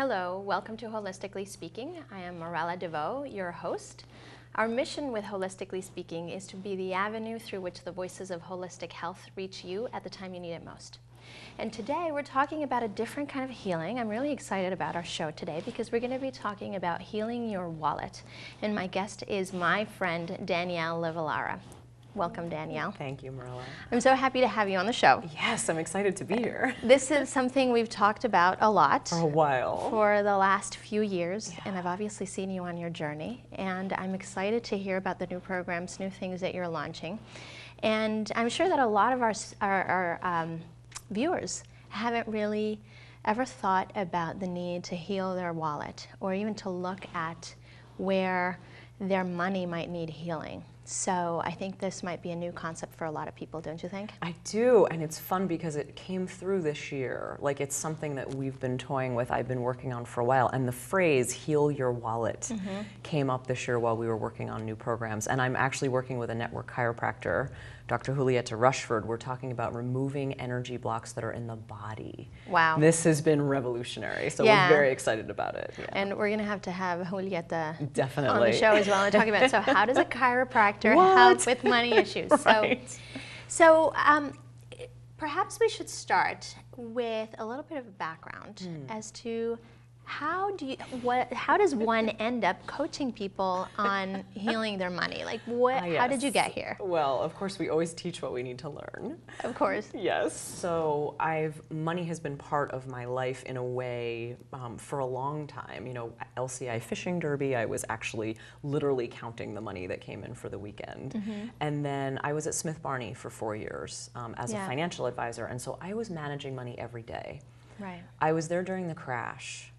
Hello, welcome to Holistically Speaking. I am Morella DeVoe, your host. Our mission with Holistically Speaking is to be the avenue through which the voices of holistic health reach you at the time you need it most. And today we're talking about a different kind of healing. I'm really excited about our show today because we're going to be talking about healing your wallet. And my guest is my friend Danielle Livellara. Welcome, Danielle. Thank you, Morella. I'm so happy to have you on the show. Yes, I'm excited to be here. This is something we've talked about a lot. For a while. For the last few years, and I've obviously seen you on your journey, and I'm excited to hear about the new programs, new things that you're launching. And I'm sure that a lot of our viewers haven't really ever thought about the need to heal their wallet or even to look at where their money might need healing. So I think this might be a new concept for a lot of people, don't you think? I do, and it's fun because it came through this year. Like, it's something that we've been toying with, I've been working on for a while, and the phrase heal your wallet came up this year while we were working on new programs. And I'm actually working with a network chiropractor, Dr. Julieta Rushford. We're talking about removing energy blocks that are in the body. Wow. This has been revolutionary, so we're very excited about it. Yeah. And we're going to have Julieta Definitely on the show as well and talking about, so how does a chiropractor help with money issues? Right. So perhaps we should start with a little bit of a background as to how does one end up coaching people on healing their money? Like, how did you get here? Well, of course, we always teach what we need to learn. Of course. Yes. So money has been part of my life in a way for a long time. You know, LCI Fishing Derby, I was actually literally counting the money that came in for the weekend. And then I was at Smith Barney for 4 years as a financial advisor. And so I was managing money every day. Right. I was there during the crash.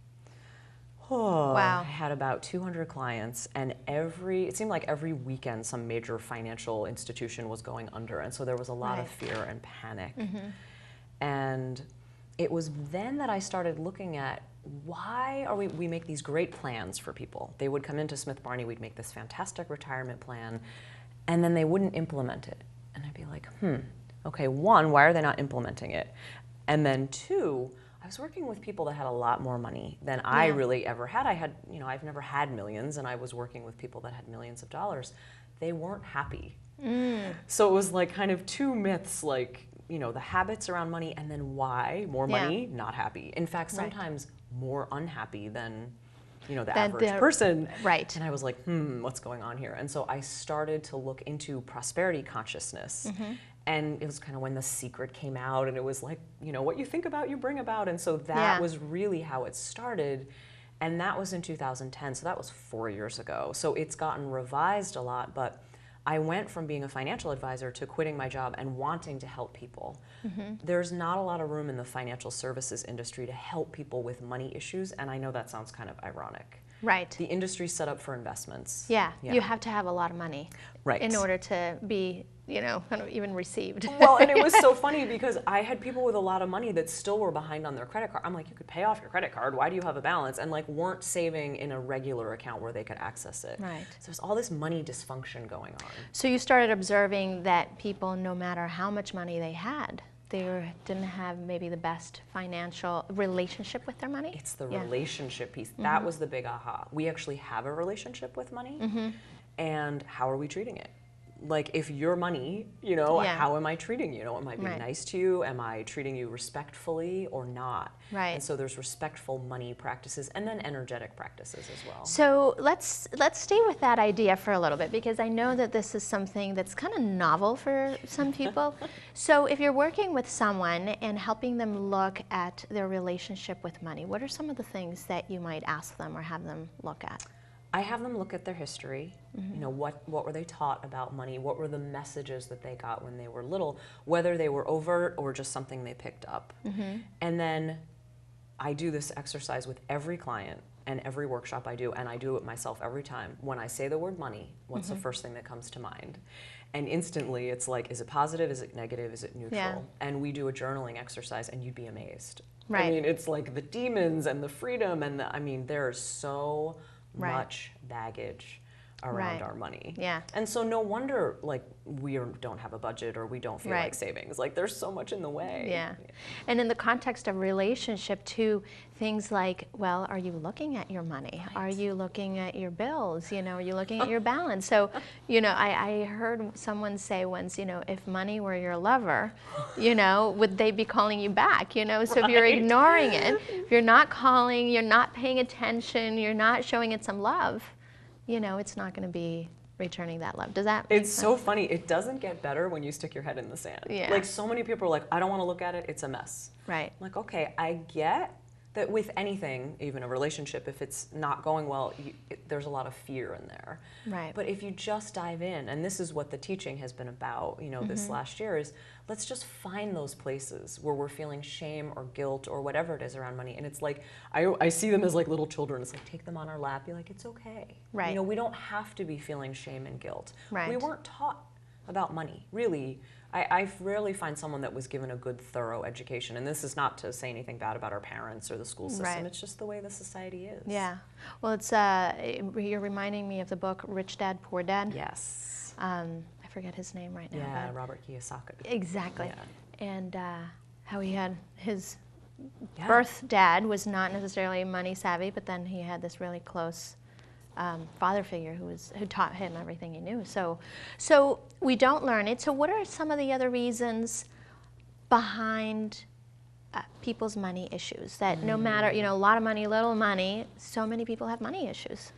Oh, wow. I had about 200 clients, and it seemed like every weekend some major financial institution was going under, and so there was a lot of fear and panic. And it was then that I started looking at why we make these great plans for people. They would come into Smith Barney, we'd make this fantastic retirement plan, and then they wouldn't implement it. And I'd be like, okay, one, why are they not implementing it? And then two, I was working with people that had a lot more money than I really ever had. I've never had millions, and I was working with people that had millions of dollars. They weren't happy. So it was like kind of two myths, like, the habits around money, and then why more money, not happy. In fact, sometimes more unhappy than the average person. Right. And I was like, what's going on here? And so I started to look into prosperity consciousness. And it was kind of when The Secret came out, and it was like, what you think about, you bring about. And so that was really how it started. And that was in 2010, so that was 4 years ago. So it's gotten revised a lot, but I went from being a financial advisor to quitting my job and wanting to help people. There's not a lot of room in the financial services industry to help people with money issues, and I know that sounds kind of ironic. Right. The industry's set up for investments. Yeah, you have to have a lot of money in order to be, kind of even received. Well, and it was so funny because I had people with a lot of money that still were behind on their credit card. I'm like, you could pay off your credit card. Why do you have a balance? And weren't saving in a regular account where they could access it. Right. So there's all this money dysfunction going on. So you started observing that people, no matter how much money they had, they didn't have maybe the best financial relationship with their money? It's the relationship piece. That was the big aha. We actually have a relationship with money, and how are we treating it? Like, if your money, how am I treating you? Am I being nice to you? Am I treating you respectfully or not? Right. And so there's respectful money practices and then energetic practices as well. So let's stay with that idea for a little bit, because I know that this is something that's kind of novel for some people. So if you're working with someone and helping them look at their relationship with money, what are some of the things that you might ask them or have them look at? I have them look at their history. What were they taught about money? What were the messages that they got when they were little, whether they were overt or just something they picked up. And then I do this exercise with every client and every workshop I do, and I do it myself every time. When I say the word money, what's the first thing that comes to mind? And instantly it's like, is it positive? Is it negative? Is it neutral? Yeah. And we do a journaling exercise, and you'd be amazed. Right. I mean, it's like the demons and the freedom, and there's so much baggage around our money. Yeah. And so no wonder like we don't have a budget or we don't feel like savings. Like there's so much in the way. Yeah. And in the context of relationship too, things like, well, are you looking at your money? Are you looking at your bills? You know, are you looking at your balance? So, you know, I heard someone say once, you know, if money were your lover, you know, would they be calling you back? You know, so if you're ignoring it, if you're not calling, you're not paying attention, you're not showing it some love, you know, it's not going to be returning that love. Does that make It's sense? so funny. It doesn't get better when you stick your head in the sand. Yeah. Like so many people are like, I don't want to look at it. It's a mess. Right. I'm like, okay, I get that with anything, even a relationship, if it's not going well, there's a lot of fear in there. Right. But if you just dive in, and this is what the teaching has been about, you know, this last year, is let's just find those places where we're feeling shame or guilt or whatever it is around money. And it's like, I see them as like little children. It's like, take them on our lap, be like, it's okay. Right. You know, we don't have to be feeling shame and guilt. Right. We weren't taught about money, really. I rarely find someone that was given a good, thorough education. And this is not to say anything bad about our parents or the school system. Right. It's just the way the society is. Yeah. Well, it's you're reminding me of the book Rich Dad, Poor Dad. Yes. I forget his name right now. Yeah, but Robert Kiyosaki. exactly. Yeah. And how he had his birth dad was not necessarily money savvy, but then he had this really close father figure who taught him everything he knew. So we don't learn it. So what are some of the other reasons behind people's money issues? That no matter, you know, a lot of money, little money, so many people have money issues.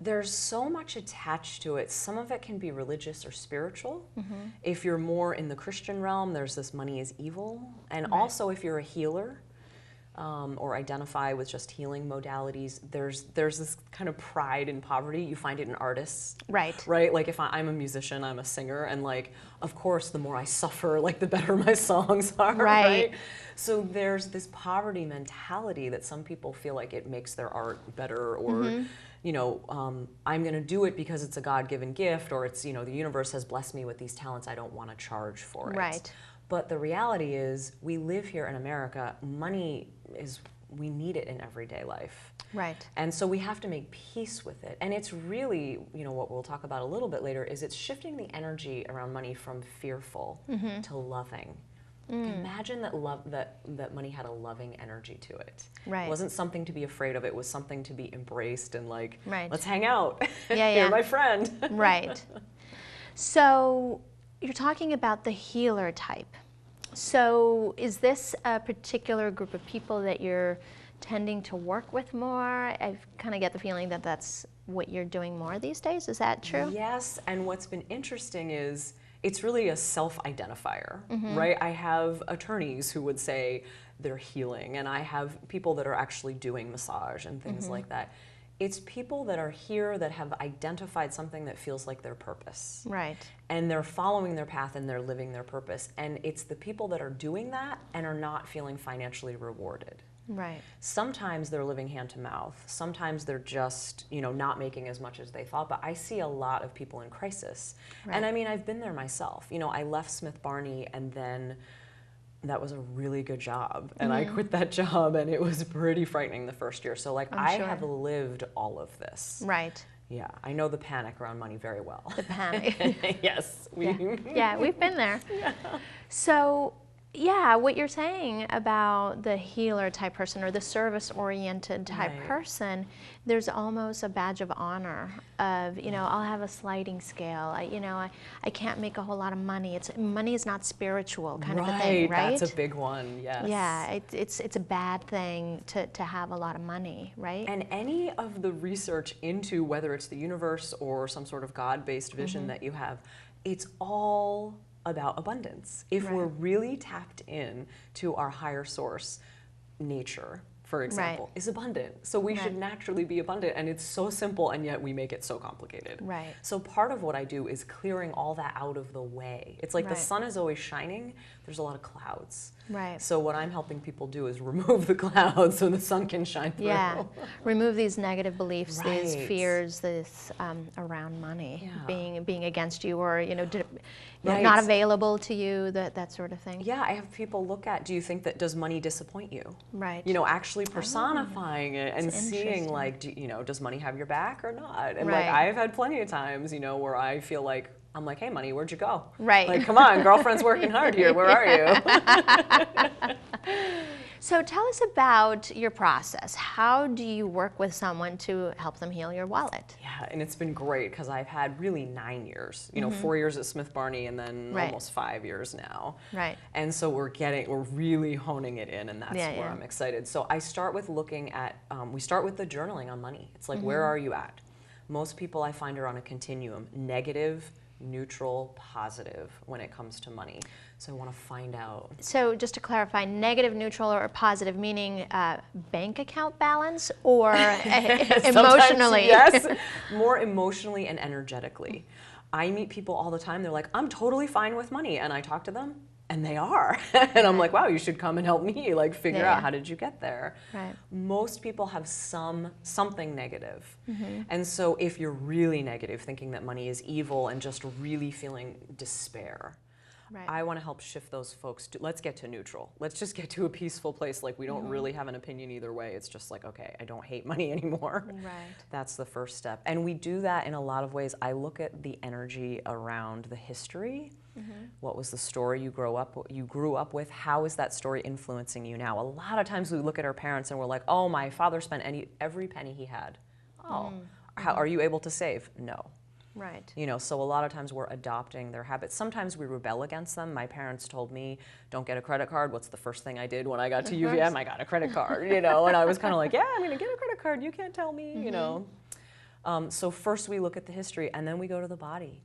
There's so much attached to it. Some of it can be religious or spiritual. If you're more in the Christian realm, there's this money is evil. And also if you're a healer, or identify with just healing modalities, there's this kind of pride in poverty. You find it in artists. Right. Right? Like if I'm a musician, I'm a singer, and like, of course, the more I suffer, like the better my songs are. Right. So there's this poverty mentality that some people feel like it makes their art better, or you know, I'm going to do it because it's a God-given gift, or it's, you know, the universe has blessed me with these talents, I don't want to charge for it. Right. But the reality is, we live here in America, money we need it in everyday life. Right. And so we have to make peace with it. And it's really, you know, what we'll talk about a little bit later, is it's shifting the energy around money from fearful to loving. Imagine that money had a loving energy to it. Right. It wasn't something to be afraid of, it was something to be embraced and like, Right. let's hang out. Yeah, You're yeah. my friend. Right. So you're talking about the healer type. So is this a particular group of people that you're tending to work with more? I kind of get the feeling that that's what you're doing more these days. Is that true? Yes, and what's been interesting is it's really a self-identifier, right? I have attorneys who would say they're healing, and I have people that are actually doing massage and things like that. It's people that are here that have identified something that feels like their purpose. Right. And they're following their path and they're living their purpose. And it's the people that are doing that and are not feeling financially rewarded. Right. Sometimes they're living hand to mouth. Sometimes they're just, you know, not making as much as they thought. But I see a lot of people in crisis. Right. And I mean, I've been there myself. You know, I left Smith Barney, and then that was a really good job. And I quit that job, and it was pretty frightening the first year. So like, I sure. have lived all of this. Right. Yeah, I know the panic around money very well. The panic. Yes. Yeah, we've been there. Yeah. So, yeah, what you're saying about the healer type person or the service-oriented type person, there's almost a badge of honor of, you know, I'll have a sliding scale. I can't make a whole lot of money. Money is not spiritual kind of a thing, right? That's a big one, yes. Yeah, it's a bad thing to have a lot of money, right? And any of the research into whether it's the universe or some sort of God-based vision that you have, it's all about abundance. If we're really tapped in to our higher source, nature, for example, is abundant. So we should naturally be abundant, and it's so simple, and yet we make it so complicated. Right. So part of what I do is clearing all that out of the way. It's like the sun is always shining, there's a lot of clouds. Right. So what I'm helping people do is remove the clouds so the sun can shine through. Yeah, remove these negative beliefs, these fears, this around money being against you, or not available to you, that sort of thing. Yeah, I have people look at, do you think that does money disappoint you? Right. You know, actually actually personifying it and seeing like, does money have your back or not? And like, Right. I've had plenty of times, where I feel like, I'm like, hey, money, where'd you go? Right. Like, come on, girlfriend's working hard here. Where are you? So tell us about your process. How do you work with someone to help them heal your wallet? Yeah, and it's been great because I've had really 9 years, 4 years at Smith Barney and then almost 5 years now. Right. And so we're really honing it in, and that's where I'm excited. So I start with looking at, we start with the journaling on money. It's like, where are you at? Most people I find are on a continuum, negative, neutral, positive when it comes to money. So I want to find out. So just to clarify, negative, neutral, or positive, meaning bank account balance or emotionally? Yes, more emotionally and energetically. I meet people all the time. They're like, I'm totally fine with money. And I talk to them, and they are. And I'm like, wow, you should come and help me like figure out how did you get there. Right. Most people have something negative. And so if you're really negative, thinking that money is evil and just really feeling despair, I want to help shift those folks to, let's get to neutral. Let's just get to a peaceful place. Like, we don't really have an opinion either way. It's just like, okay, I don't hate money anymore. Right. That's the first step. And we do that in a lot of ways. I look at the energy around the history. What was the story you grew up with? How is that story influencing you now? A lot of times we look at our parents and we're like, oh, my father spent every penny he had. Oh, how are you able to save? No. Right. So a lot of times we're adopting their habits. Sometimes we rebel against them. My parents told me, don't get a credit card. What's the first thing I did when I got to UVM? I got a credit card, and I was kind of like, yeah, I'm going to get a credit card. You can't tell me, So first we look at the history, and then we go to the body.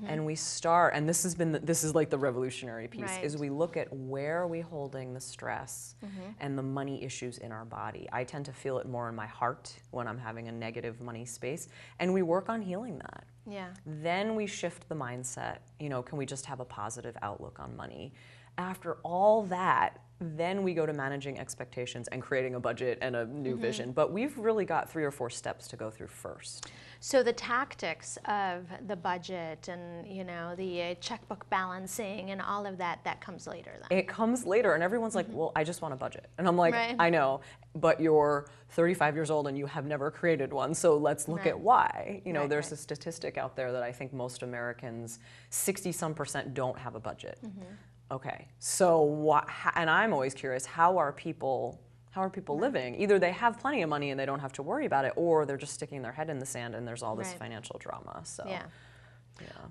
And we start, and this is like the revolutionary piece, is we look at where are we holding the stress and the money issues in our body. I tend to feel it more in my heart when I'm having a negative money space, and we work on healing that. Yeah. Then we shift the mindset, can we just have a positive outlook on money? After all that, then we go to managing expectations and creating a budget and a new vision. But we've really got 3 or 4 steps to go through first. So the tactics of the budget and, the checkbook balancing and all of that comes later then? It comes later, and everyone's like, well, I just want a budget. And I'm like, I know, but you're 35 years old and you have never created one, so let's look at why. There's a statistic out there that I think most Americans, 60-some% don't have a budget. Okay, so and I'm always curious, how are people living? Either they have plenty of money and they don't have to worry about it, or they're just sticking their head in the sand and there's all this financial drama. So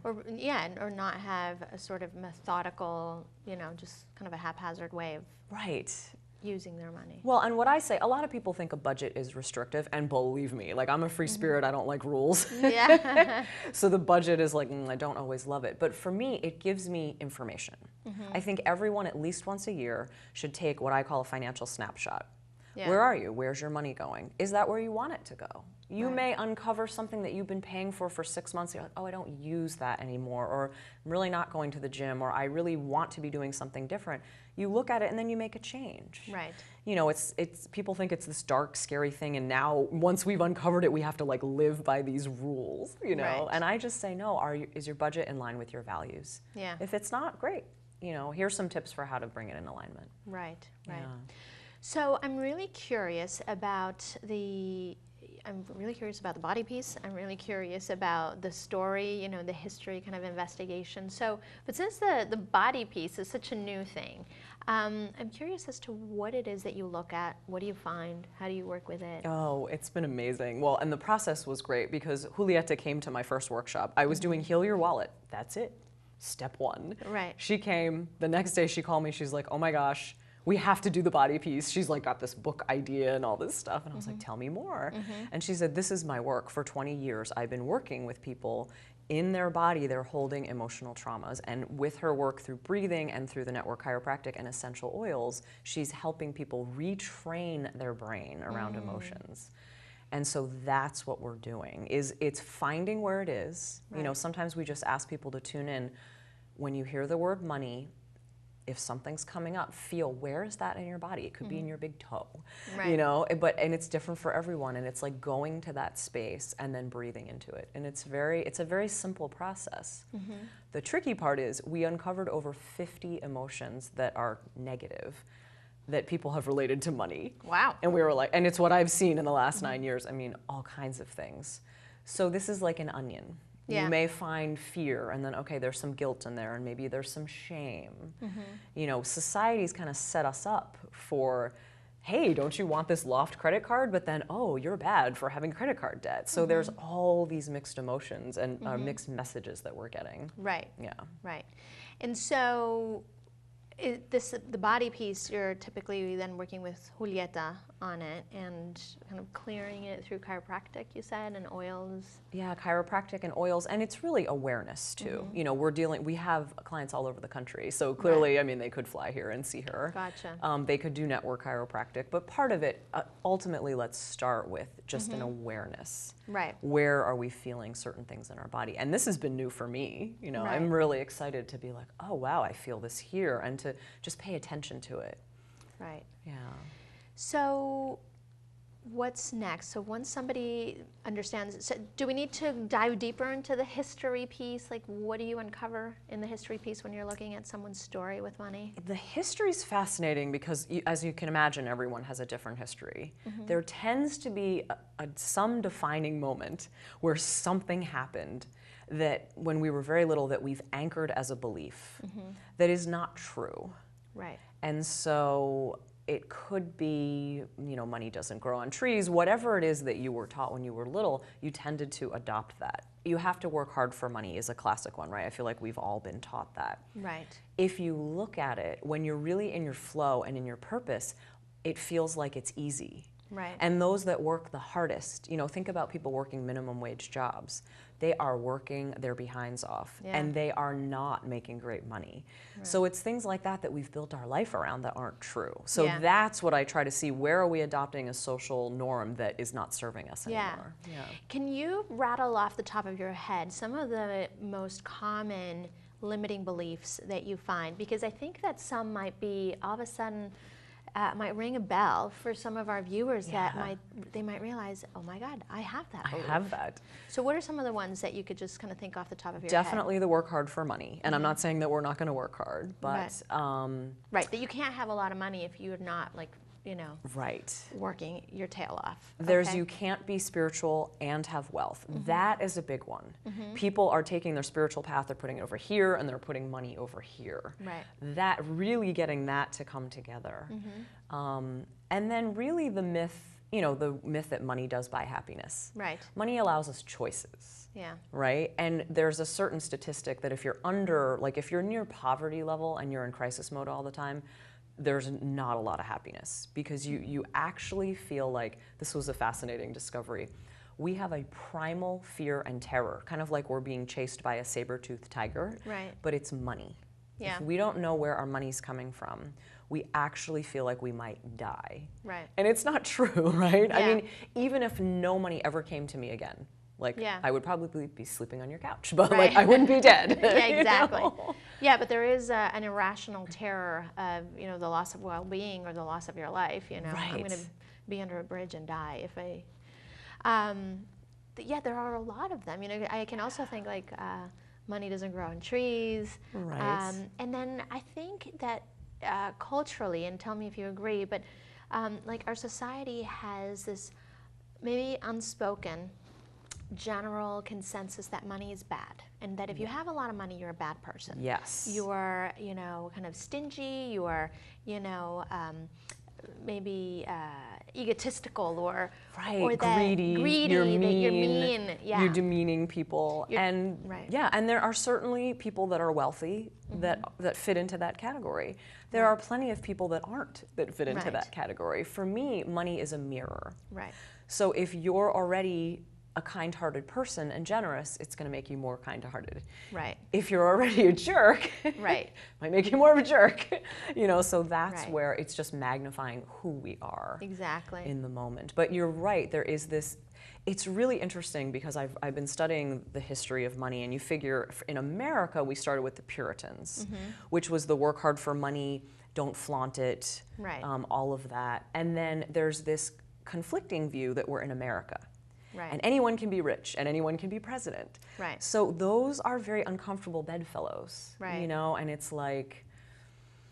or not have a sort of methodical, just kind of a haphazard way of using their money. Well, and what I say, a lot of people think a budget is restrictive, and believe me, like, I'm a free spirit, I don't like rules. Yeah. So the budget is like, I don't always love it. But for me, it gives me information. I think everyone at least once a year should take what I call a financial snapshot. Yeah. Where are you? Where's your money going? Is that where you want it to go? You may uncover something that you've been paying for 6 months. You're like, oh, I don't use that anymore, or I'm really not going to the gym, or I really want to be doing something different. You look at it and then you make a change. Right. It's people think it's this dark, scary thing, and now once we've uncovered it, we have to like live by these rules, Right. And I just say, no. Is your budget in line with your values? Yeah. If it's not, great. Here's some tips for how to bring it in alignment. Right. Right. Yeah. So I'm really curious about the body piece. I'm really curious about the story, the history kind of investigation. So, but since the body piece is such a new thing, I'm curious as to what it is that you look at. What do you find? How do you work with it? Oh, it's been amazing. Well, and the process was great because Julieta came to my first workshop. I was doing Heal Your Wallet. That's it. Step 1. Right. She came. The next day she called me. She's like, oh my gosh, we have to do the body piece. She's like got this book idea and all this stuff. And I was like, tell me more. And she said, this is my work. For 20 years, I've been working with people in their body. They're holding emotional traumas. And with her work through breathing and through the network chiropractic and essential oils, she's helping people retrain their brain around emotions. And so that's what we're doing, it's finding where it is. Right. Sometimes we just ask people to tune in. When you hear the word money, if something's coming up, feel where is that in your body? It could be in your big toe, and it's different for everyone. And it's like going to that space and then breathing into it. And it's a very simple process. The tricky part is we uncovered over 50 emotions that are negative that people have related to money. Wow. And we were like, and it's what I've seen in the last 9 years. I mean, all kinds of things. So this is like an onion. Yeah. You may find fear, and then, okay, there's some guilt in there, and maybe there's some shame. You know, society's kind of set us up for, hey, don't you want this loft credit card? But then, oh, you're bad for having credit card debt. So there's all these mixed emotions and mixed messages that we're getting. Right. Yeah. Right. And so the body piece, you're typically then working with Julieta on it and kind of clearing it through chiropractic, you said, and oils. Yeah, chiropractic and oils, and it's really awareness too. You know, we have clients all over the country, so clearly, I mean, they could fly here and see her. Gotcha. They could do network chiropractic, but part of it, ultimately, let's start with just an awareness. Right. Where are we feeling certain things in our body? And this has been new for me. You know, I'm really excited to be like, oh wow, I feel this here, and to just pay attention to it. Right. Yeah. So what's next? So once somebody understands, so do we need to dive deeper into the history piece? Like, what do you uncover in the history piece when you're looking at someone's story with money? The history's fascinating because, as you can imagine, everyone has a different history. There tends to be some defining moment where something happened that when we were very little that we've anchored as a belief that is not true. Right. And so it could be, you know, money doesn't grow on trees. Whatever it is that you were taught when you were little, you tended to adopt that. You have to work hard for money is a classic one, right? I feel like we've all been taught that. Right. If you look at it, when you're really in your flow and in your purpose, it feels like it's easy. Right. And those that work the hardest, you know, think about people working minimum wage jobs. They are working their behinds off, and they are not making great money. Right. So it's things like that that we've built our life around that aren't true. So that's what I try to see. Where are we adopting a social norm that is not serving us anymore? Yeah. Can you rattle off the top of your head some of the most common limiting beliefs that you find? Because I think that some might be all of a sudden might ring a bell for some of our viewers that they might realize, oh my God, I have that belief. I have that. So what are some of the ones that you could just kind of think off the top of your Definitely the work hard for money. And I'm not saying that we're not going to work hard, but... Right, that you can't have a lot of money if you're not, like, you know, working your tail off. There's you can't be spiritual and have wealth. That is a big one. People are taking their spiritual path, they're putting it over here, and they're putting money over here. Right. That, really getting that to come together. And then really the myth, you know, the myth that money does buy happiness. Right. Money allows us choices. Yeah. Right? And there's a certain statistic that if you're under, like if you're near poverty level and you're in crisis mode all the time, there's not a lot of happiness because you actually feel like, this was a fascinating discovery. We have a primal fear and terror, kind of like we're being chased by a saber-toothed tiger, but it's money. Yeah. If we don't know where our money's coming from, we actually feel like we might die. Right. And it's not true, right? I mean, even if no money ever came to me again, like I would probably be sleeping on your couch, but like I wouldn't be dead. Exactly. You know? Yeah, but there is an irrational terror of, you know, the loss of well-being or the loss of your life. You know, I'm going to be under a bridge and die if I. Yeah, there are a lot of them. You know, I can also think like money doesn't grow on trees. Right. And then I think that culturally, and tell me if you agree, but like our society has this maybe unspoken general consensus that money is bad, and that if you have a lot of money, you're a bad person. Yes. You're, you know, kind of stingy. You're, you know, maybe egotistical or or greedy. You're mean. That you're mean. Yeah. You're demeaning people. And there are certainly people that are wealthy that fit into that category. There are plenty of people that aren't that fit into that category. For me, money is a mirror. Right. So if you're already a kind-hearted person and generous, it's going to make you more kind-hearted. Right. If you're already a jerk, might make you more of a jerk. You know, so that's where it's just magnifying who we are. Exactly. In the moment. But you're right, there is this, it's really interesting because I've been studying the history of money, and you figure in America we started with the Puritans, which was the work hard for money, don't flaunt it, all of that. And then there's this conflicting view that we're in America. Right. And anyone can be rich and anyone can be president. Right. So those are very uncomfortable bedfellows. Right. You know, and it's like,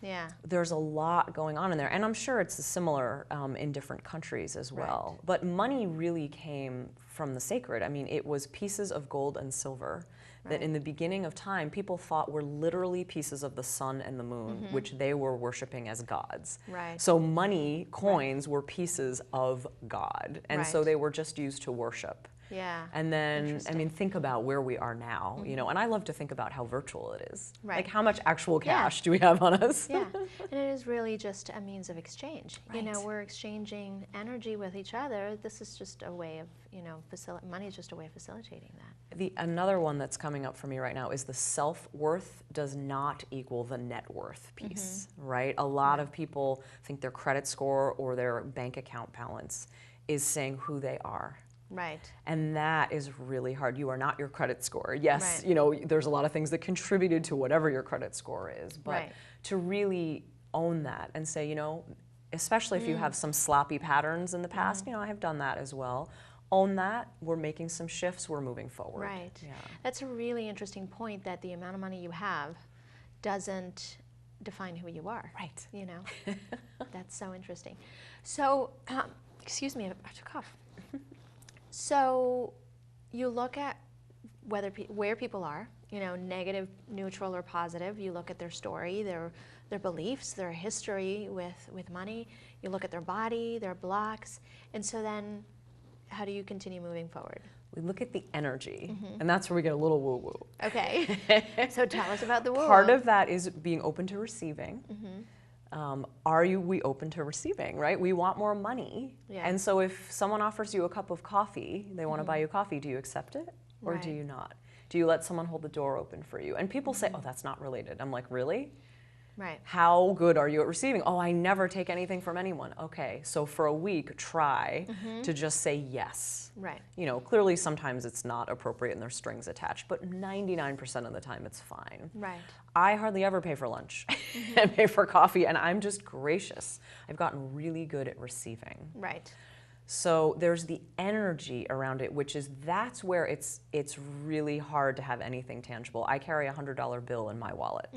Yeah. There's a lot going on in there. And I'm sure it's similar in different countries as well. Right. But money really came from the sacred. I mean, it was pieces of gold and silver that in the beginning of time, people thought were literally pieces of the sun and the moon, which they were worshiping as gods. Right. So money, coins, were pieces of God. And so they were just used to worship. Yeah. And then, I mean, think about where we are now, you know, and I love to think about how virtual it is. Right. Like, how much actual cash do we have on us? Yeah. And it is really just a means of exchange. Right. You know, we're exchanging energy with each other. This is just a way of, you know, money is just a way of facilitating that. Another one that's coming up for me right now is the self-worth does not equal the net worth piece, right? A lot of people think their credit score or their bank account balance is saying who they are. Right. And that is really hard. You are not your credit score. Yes, you know, there's a lot of things that contributed to whatever your credit score is, but to really own that and say, you know, especially if you have some sloppy patterns in the past, you know, I have done that as well. Own that, we're making some shifts, we're moving forward. Right. Yeah. That's a really interesting point, that the amount of money you have doesn't define who you are. Right. You know, that's so interesting. So, excuse me, I took a cough. So you look at where people are, you know, negative, neutral, or positive. You look at their story, their beliefs, their history with money. You look at their body, their blocks. And so then how do you continue moving forward? We look at the energy, and that's where we get a little woo-woo. Okay. So tell us about the woo-woo. Part of that is being open to receiving. Are we open to receiving, right? We want more money. Yeah. And so if someone offers you a cup of coffee, they want to buy you coffee, do you accept it or do you not? Do you let someone hold the door open for you? And people say, oh, that's not related. I'm like, really? Right. How good are you at receiving? Oh, I never take anything from anyone. Okay, so for a week, try to just say yes. Right. You know, clearly sometimes it's not appropriate and there's strings attached, but 99% of the time it's fine. Right. I hardly ever pay for lunch and pay for coffee, and I'm just gracious. I've gotten really good at receiving. Right. So there's the energy around it, which is, that's where it's really hard to have anything tangible. I carry a $100 bill in my wallet.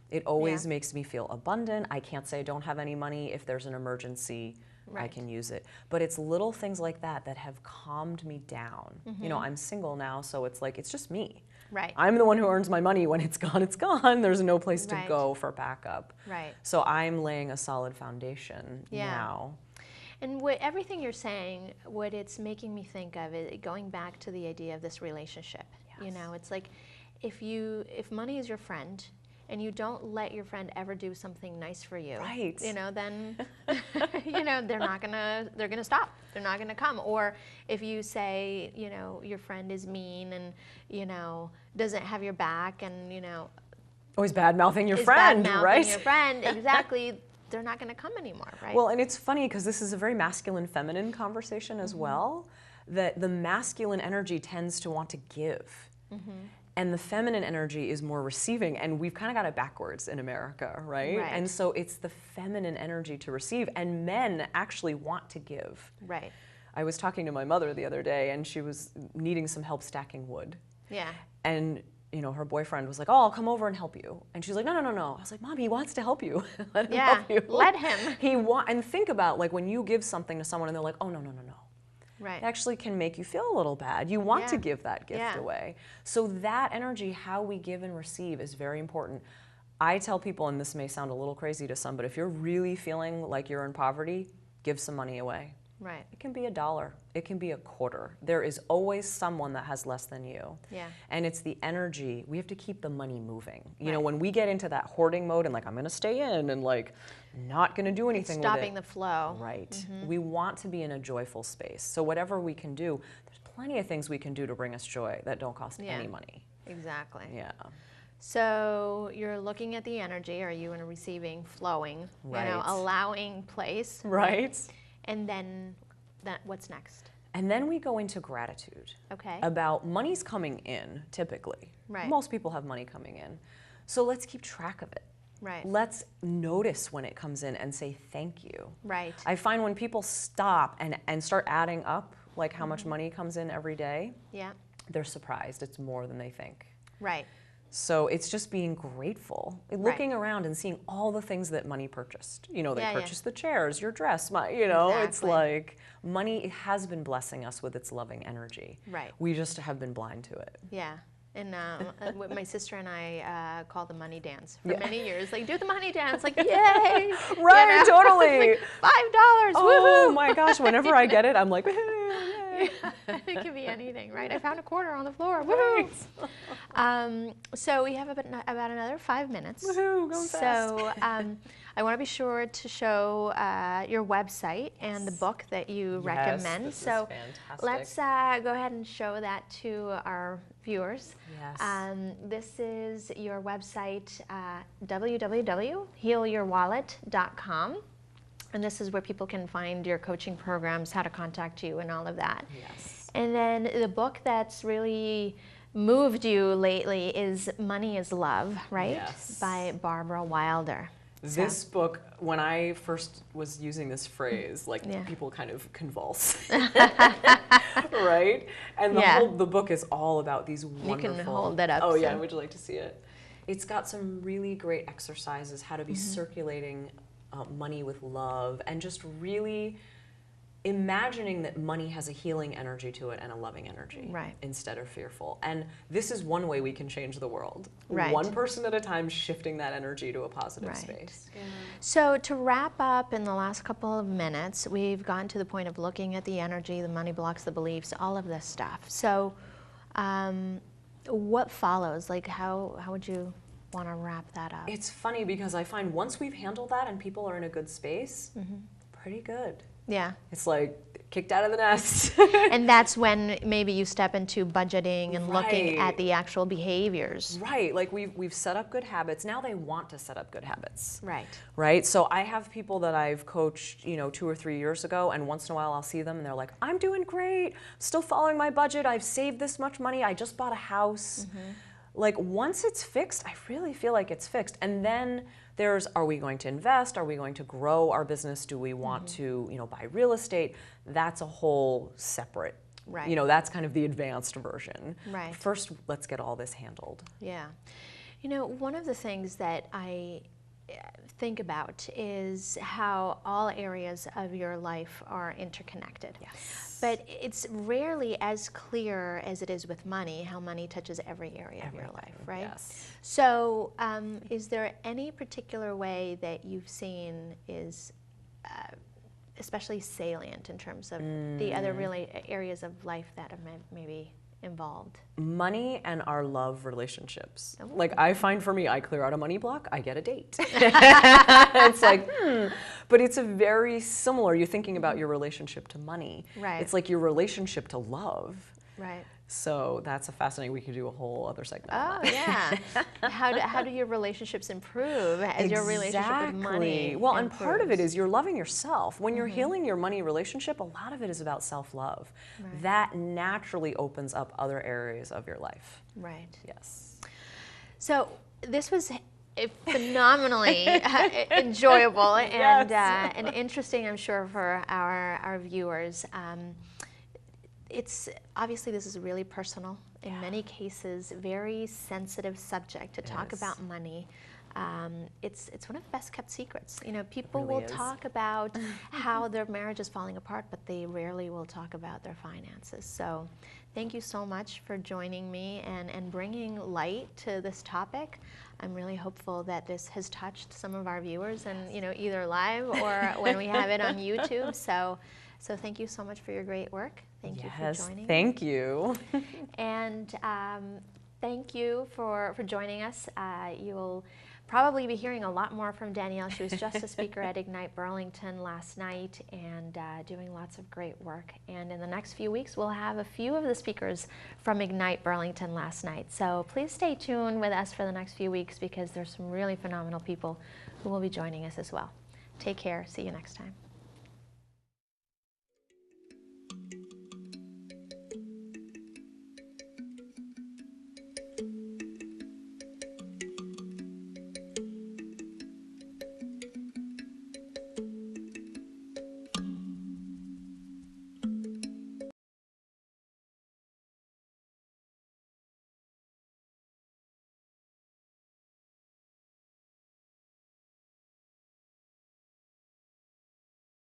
It always makes me feel abundant. I can't say I don't have any money. If there's an emergency, I can use it. But it's little things like that that have calmed me down. You know, I'm single now, so it's like, it's just me. Right. I'm the one who earns my money. When it's gone, it's gone. There's no place to go for backup. Right. So I'm laying a solid foundation now. And everything you're saying, what it's making me think of is going back to the idea of this relationship. You know, it's like if money is your friend, and you don't let your friend ever do something nice for you, you know, then, you know, they're gonna stop. They're not gonna come. Or if you say, you know, your friend is mean and, you know, doesn't have your back and, you know, always bad-mouthing your friend, right? Your friend, exactly. They're not gonna come anymore, right? Well, and it's funny because this is a very masculine-feminine conversation as well, that the masculine energy tends to want to give. And the feminine energy is more receiving, and we've kind of got it backwards in America, right? And so it's the feminine energy to receive, and men actually want to give. Right. I was talking to my mother the other day, and she was needing some help stacking wood. Yeah. And you know, her boyfriend was like, oh, I'll come over and help you. And she's like, no, no, no, no. I was like, Mom, he wants to help you. Let him help you. Let him. And think about, like, when you give something to someone and they're like, oh, no, no, no, no. Right. It actually can make you feel a little bad. You want to give that gift away. So that energy, how we give and receive, is very important. I tell people, and this may sound a little crazy to some, but if you're really feeling like you're in poverty, give some money away. Right. It can be $1. It can be $0.25. There is always someone that has less than you. Yeah. And it's the energy. We have to keep the money moving. You know, when we get into that hoarding mode and like, I'm going to stay in and like, not going to do anything with it. Stopping the flow. Right. We want to be in a joyful space. So whatever we can do, there's plenty of things we can do to bring us joy that don't cost any money. Exactly. Yeah. So you're looking at the energy. Are you in a receiving, flowing, you know, allowing place? Right. And then what's next? And then we go into gratitude. Okay. About money's coming in, typically. Right. Most people have money coming in. So let's keep track of it. Right. Let's notice when it comes in and say thank you. Right. I find when people stop and start adding up, like how much money comes in every day, they're surprised. It's more than they think. Right. So it's just being grateful, looking around and seeing all the things that money purchased. You know, they purchased the chairs, your dress, you know, it's like money has been blessing us with its loving energy. Right. We just have been blind to it. Yeah. And what my sister and I call the money dance for many years. Like, do the money dance, like, yay! Right, you know? Totally. Like, $5, oh woohoo! My gosh, whenever I get it, I'm like, yay. It can be anything, right? I found a quarter on the floor, woohoo! So we have about another 5 minutes. Woohoo, going fast. So I want to be sure to show your website and the book that you recommend. This so is fantastic. let's go ahead and show that to our viewers. Yes. This is your website, www.healyourwallet.com. And this is where people can find your coaching programs, how to contact you, and all of that. Yes. And then the book that's really moved you lately is Money is Love, right? Yes. By Barbara Wilder. This book, when I first was using this phrase, like people kind of convulse, right? And the book is all about these wonderful. You can hold that up. Oh yeah, would you like to see it? It's got some really great exercises, how to be circulating money with love, and just really imagining that money has a healing energy to it and a loving energy, instead of fearful. And this is one way we can change the world. One person at a time, shifting that energy to a positive space. Yeah. So to wrap up in the last couple of minutes, we've gotten to the point of looking at the energy, the money blocks, the beliefs, all of this stuff. So what follows? Like how would you want to wrap that up? It's funny because I find once we've handled that and people are in a good space, pretty good. Yeah. It's like kicked out of the nest. And that's when maybe you step into budgeting and looking at the actual behaviors. Right. Like we've set up good habits. Now they want to set up good habits. Right. Right. So I have people that I've coached, 2 or 3 years ago, and once in a while I'll see them and they're like, I'm doing great. Still following my budget. I've saved this much money. I just bought a house. Like once it's fixed, I really feel like it's fixed. And then there's, are we going to invest? Are we going to grow our business? Do we want to, buy real estate? That's a whole separate, that's kind of the advanced version. Right. First, let's get all this handled. Yeah. One of the things that I think about is how all areas of your life are interconnected. Yes. But it's rarely as clear as it is with money, how money touches every area of your life, right? Yes. So is there any particular way that you've seen is especially salient in terms of the other really areas of life that are maybe involved? Money and our love relationships. Like I find for me, I clear out a money block, I get a date. It's like, but it's a very similar, you're thinking about your relationship to money. Right. It's like your relationship to love. Right. So that's a fascinating, we could do a whole other segment on that. Yeah. How do your relationships improve as your relationship with money Well, improves? And part of it is you're loving yourself. When you're healing your money relationship, a lot of it is about self-love. Right. That naturally opens up other areas of your life. Right. Yes. So this was phenomenally enjoyable and interesting, I'm sure, for our viewers. It's obviously this is really personal, in many cases, very sensitive subject to talk about money. It's one of the best kept secrets. People will talk about how their marriage is falling apart, but they rarely will talk about their finances. So thank you so much for joining me and bringing light to this topic. I'm really hopeful that this has touched some of our viewers, and either live or when we have it on YouTube. So thank you so much for your great work. Thank you for joining. Thank you. And thank you for joining us. You'll probably be hearing a lot more from Danielle. She was just a speaker at Ignite Burlington last night and doing lots of great work. And in the next few weeks, we'll have a few of the speakers from Ignite Burlington last night. So please stay tuned with us for the next few weeks because there's some really phenomenal people who will be joining us as well. Take care. See you next time.